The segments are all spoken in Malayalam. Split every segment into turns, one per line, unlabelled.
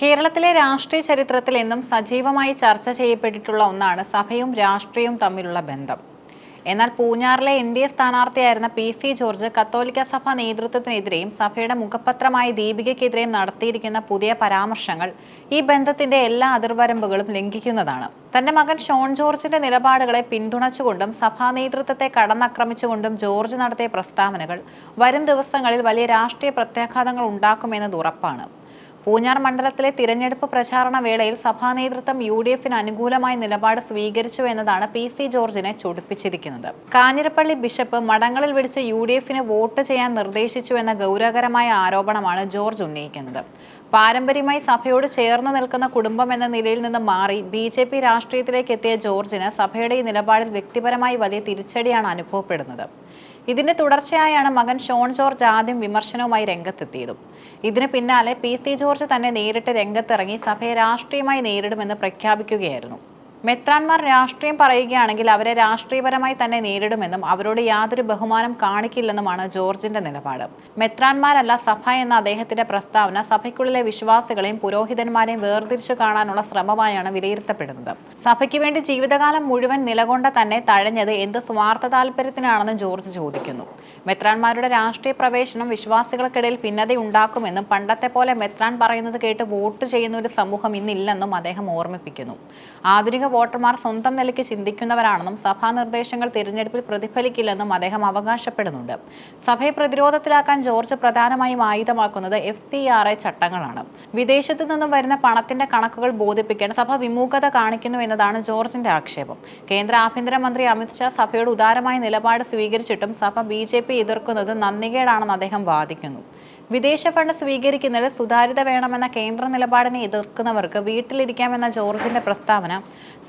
കേരളത്തിലെ രാഷ്ട്രീയ ചരിത്രത്തിൽ എന്നും സജീവമായി ചർച്ച ചെയ്യപ്പെട്ടിട്ടുള്ള ഒന്നാണ് സഭയും രാഷ്ട്രീയവും തമ്മിലുള്ള ബന്ധം. എന്നാൽ പൂഞ്ഞാറിലെ NDA സ്ഥാനാർത്ഥിയായിരുന്ന PC ജോർജ് കത്തോലിക്ക സഭ നേതൃത്വത്തിനെതിരെയും സഭയുടെ മുഖപത്രമായ ദീപികയ്ക്കെതിരെയും നടത്തിയിരിക്കുന്ന പുതിയ പരാമർശങ്ങൾ ഈ ബന്ധത്തിന്റെ എല്ലാ അതിർവരമ്പുകളും ലംഘിക്കുന്നതാണ്. തന്റെ മകൻ ഷോൺ ജോർജിന്റെ നിലപാടുകളെ പിന്തുണച്ചുകൊണ്ടും സഭാ നേതൃത്വത്തെ കടന്നാക്രമിച്ചുകൊണ്ടും ജോർജ് നടത്തിയ പ്രസ്താവനകൾ വരും ദിവസങ്ങളിൽ വലിയ രാഷ്ട്രീയ പ്രത്യാഘാതങ്ങൾ ഉണ്ടാക്കുമെന്നത് ഉറപ്പാണ്. പൂഞ്ഞാർ മണ്ഡലത്തിലെ തിരഞ്ഞെടുപ്പ് പ്രചാരണ വേളയിൽ സഭാ നേതൃത്വം UDFന് അനുകൂലമായ നിലപാട് സ്വീകരിച്ചു എന്നതാണ് PC ജോർജിനെ ചൊടിപ്പിച്ചിരിക്കുന്നത്. കാഞ്ഞിരപ്പള്ളി ബിഷപ്പ് മഠങ്ങളിൽ വിളിച്ച് UDFന് വോട്ട് ചെയ്യാൻ നിർദ്ദേശിച്ചു എന്ന ഗൗരവകരമായ ആരോപണമാണ് ജോർജ് ഉന്നയിക്കുന്നത്. പാരമ്പര്യമായി സഭയോട് ചേർന്ന് നിൽക്കുന്ന കുടുംബം എന്ന നിലയിൽ നിന്ന് മാറി BJP രാഷ്ട്രീയത്തിലേക്ക് എത്തിയ ജോർജിന് സഭയുടെ ഈ നിലപാടിൽ വ്യക്തിപരമായി വലിയ തിരിച്ചടിയാണ് അനുഭവപ്പെടുന്നത്. ഇതിന്റെ തുടർച്ചയായാണ് മകൻ ഷോൺ ജോർജ് ആദ്യം വിമർശനവുമായി രംഗത്തെത്തിയതും. ഇതിന് പിന്നാലെ PC ജോർജ് തന്നെ നേരിട്ട് രംഗത്തിറങ്ങി സഭയെ രാഷ്ട്രീയമായി നേരിടുമെന്ന് പ്രഖ്യാപിക്കുകയായിരുന്നു. മെത്രാന്മാർ രാഷ്ട്രീയം പറയുകയാണെങ്കിൽ അവരെ രാഷ്ട്രീയപരമായി തന്നെ നേരിടുമെന്നും അവരോട് യാതൊരു ബഹുമാനം കാണിക്കില്ലെന്നുമാണ് ജോർജിന്റെ നിലപാട്. മെത്രാന്മാരല്ല സഭ എന്ന അദ്ദേഹത്തിന്റെ പ്രസ്താവന സഭയ്ക്കുള്ളിലെ വിശ്വാസികളെയും പുരോഹിതന്മാരെയും വേർതിരിച്ചു കാണാനുള്ള ശ്രമമായാണ് വിലയിരുത്തപ്പെടുന്നത്. സഭയ്ക്ക് വേണ്ടി ജീവിതകാലം മുഴുവൻ നിലകൊണ്ട തന്നെ തഴഞ്ഞത് എന്ത് സ്വാർത്ഥ താല്പര്യത്തിനാണെന്ന് ജോർജ് ചോദിക്കുന്നു. മെത്രാന്മാരുടെ രാഷ്ട്രീയ പ്രവേശനം വിശ്വാസികൾക്കിടയിൽ ഭിന്നതയുണ്ടാക്കുമെന്നും പണ്ടത്തെ പോലെ മെത്രാൻ പറയുന്നത് കേട്ട് വോട്ട് ചെയ്യുന്ന ഒരു സമൂഹം ഇന്നില്ലെന്നും അദ്ദേഹം ഓർമ്മിപ്പിക്കുന്നു. ആധുനിക വോട്ടർമാർ സ്വന്തം നിലയ്ക്ക് ചിന്തിക്കുന്നവരാണെന്നും സഭാ നിർദ്ദേശങ്ങൾ തിരഞ്ഞെടുപ്പിൽ പ്രതിഫലിക്കില്ലെന്നും അദ്ദേഹം അവകാശപ്പെടുന്നുണ്ട്. സഭയെ പ്രതിരോധത്തിലാക്കാൻ ജോർജ് പ്രധാനമായും ആയുധമാക്കുന്നത് FCRA ചട്ടങ്ങളാണ്. വിദേശത്തു നിന്നും വരുന്ന പണത്തിന്റെ കണക്കുകൾ ബോധിപ്പിക്കാൻ സഭ വിമുഖത കാണിക്കുന്നു എന്നതാണ് ജോർജിന്റെ ആക്ഷേപം. കേന്ദ്ര ആഭ്യന്തരമന്ത്രി അമിത് ഷാ സഭയോട് ഉദാരമായ നിലപാട് സ്വീകരിച്ചിട്ടും സഭ BJP എതിർക്കുന്നത് നന്ദികേടാണെന്ന് അദ്ദേഹം വാദിക്കുന്നു. വിദേശ ഫണ്ട് സ്വീകരിക്കുന്നതിൽ സുതാര്യത വേണമെന്ന കേന്ദ്ര നിലപാടിനെ എതിർക്കുന്നവർക്ക് വീട്ടിലിരിക്കാമെന്ന ജോർജിന്റെ പ്രസ്താവന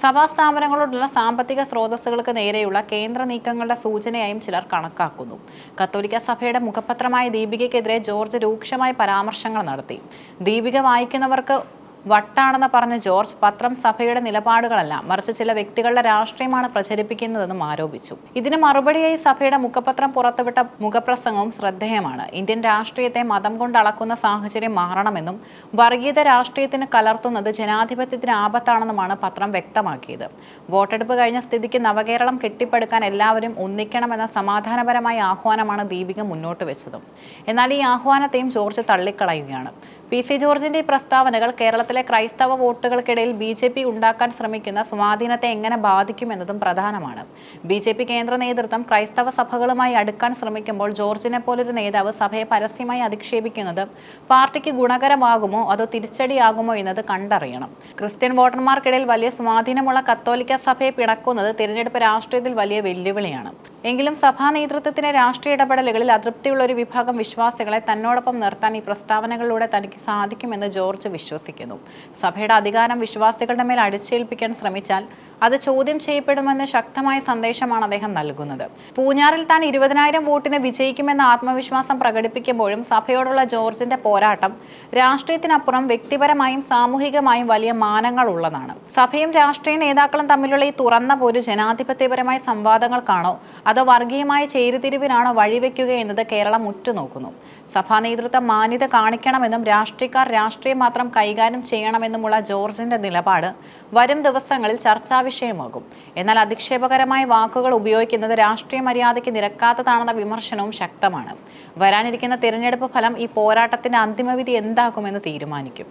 സഭാ സ്ഥാപനങ്ങളോടുള്ള സാമ്പത്തിക സ്രോതസ്സുകൾക്ക് നേരെയുള്ള കേന്ദ്ര നീക്കങ്ങളുടെ സൂചനയായും ചിലർ കണക്കാക്കുന്നു. കത്തോലിക്ക സഭയുടെ മുഖപത്രമായ ദീപികയ്ക്കെതിരെ ജോർജ് രൂക്ഷമായ പരാമർശങ്ങൾ നടത്തി. ദീപിക വായിക്കുന്നവർക്ക് വട്ടാണെന്ന് പറഞ്ഞ ജോർജ് പത്രം സഭയുടെ നിലപാടുകളല്ല മറിച്ച് ചില വ്യക്തികളുടെ രാഷ്ട്രീയമാണ് പ്രചരിപ്പിക്കുന്നതെന്നും ആരോപിച്ചു. ഇതിന് മറുപടിയായി സഭയുടെ മുഖപത്രം പുറത്തുവിട്ട മുഖപ്രസംഗവും ശ്രദ്ധേയമാണ്. ഇന്ത്യൻ രാഷ്ട്രീയത്തെ മതം കൊണ്ട് അളക്കുന്ന സാഹചര്യം മാറണമെന്നും വർഗീയത രാഷ്ട്രീയത്തിന് കലർത്തുന്നത് ജനാധിപത്യത്തിന് ആപത്താണെന്നുമാണ് പത്രം വ്യക്തമാക്കിയത്. വോട്ടെടുപ്പ് കഴിഞ്ഞ സ്ഥിതിക്ക് നവകേരളം കെട്ടിപ്പടുക്കാൻ എല്ലാവരും ഒന്നിക്കണമെന്ന സമാധാനപരമായ ആഹ്വാനമാണ് ദീപിക മുന്നോട്ട് വെച്ചത്. എന്നാൽ ഈ ആഹ്വാനത്തെയും ജോർജ് തള്ളിക്കളയുകയാണ്. PC ജോർജിന്റെ ഈ പ്രസ്താവനകൾ കേരളത്തിലെ ക്രൈസ്തവ വോട്ടുകൾക്കിടയിൽ BJP ഉണ്ടാക്കാൻ ശ്രമിക്കുന്ന സ്വാധീനത്തെ എങ്ങനെ ബാധിക്കുമെന്നതും പ്രധാനമാണ്. BJP കേന്ദ്ര നേതൃത്വം ക്രൈസ്തവ സഭകളുമായി അടുക്കാൻ ശ്രമിക്കുമ്പോൾ ജോർജിനെ പോലൊരു നേതാവ് സഭയെ പരസ്യമായി അധിക്ഷേപിക്കുന്നത് പാർട്ടിക്ക് ഗുണകരമാകുമോ അതോ തിരിച്ചടിയാകുമോ എന്നത് കണ്ടറിയണം. ക്രിസ്ത്യൻ വോട്ടർമാർക്കിടയിൽ വലിയ സ്വാധീനമുള്ള കത്തോലിക്ക സഭയെ പിണക്കുന്നത് തിരഞ്ഞെടുപ്പ് രാഷ്ട്രീയത്തിൽ വലിയ വെല്ലുവിളിയാണ്. എങ്കിലും സഭാ നേതൃത്വത്തിന്റെ രാഷ്ട്രീയ ഇടപെടലുകളിൽ അതൃപ്തിയുള്ള ഒരു വിഭാഗം വിശ്വാസികളെ തന്നോടൊപ്പം നിർത്താൻ ഈ പ്രസ്താവനകളിലൂടെ തനിക്ക് സാധിക്കുമെന്ന് ജോർജ് വിശ്വസിക്കുന്നു. സഭയുടെ അധികാരം വിശ്വാസികളുടെ മേൽ അടിച്ചേൽപ്പിക്കാൻ ശ്രമിച്ചാൽ അത് ചോദ്യം ചെയ്യപ്പെടുമെന്ന ശക്തമായ സന്ദേശമാണ് അദ്ദേഹം നൽകുന്നത്. പൂഞ്ഞാറിൽ താൻ 20,000 വോട്ടിന് വിജയിക്കുമെന്ന ആത്മവിശ്വാസം പ്രകടിപ്പിക്കുമ്പോഴും സഭയോടുള്ള ജോർജിന്റെ പോരാട്ടം രാഷ്ട്രീയത്തിനപ്പുറം വ്യക്തിപരമായും സാമൂഹികമായും വലിയ മാനങ്ങൾ ഉള്ളതാണ്. സഭയും രാഷ്ട്രീയ നേതാക്കളും തമ്മിലുള്ള ഈ തുറന്ന പോര് ജനാധിപത്യപരമായ സംവാദങ്ങൾക്കാണോ അതോ വർഗീയമായ ചേരിതിരിവിനാണോ വഴിവെക്കുക എന്നത് കേരളം ഉറ്റുനോക്കുന്നു. സഭാ നേതൃത്വം മാന്യത കാണിക്കണമെന്നും രാഷ്ട്രീയക്കാർ രാഷ്ട്രീയം മാത്രം കൈകാര്യം ചെയ്യണമെന്നുമുള്ള ജോർജിന്റെ നിലപാട് വരും ദിവസങ്ങളിൽ ചർച്ചാ വിഷയമാകും. എന്നാൽ അധിക്ഷേപകരമായ വാക്കുകൾ ഉപയോഗിക്കുന്നത് രാഷ്ട്രീയ മര്യാദയ്ക്ക് നിരക്കാത്തതാണെന്ന വിമർശനവും ശക്തമാണ്. വരാനിരിക്കുന്ന തിരഞ്ഞെടുപ്പ് ഫലം ഈ പോരാട്ടത്തിന്റെ അന്തിമവിധി എന്താകുമെന്ന് തീരുമാനിക്കും.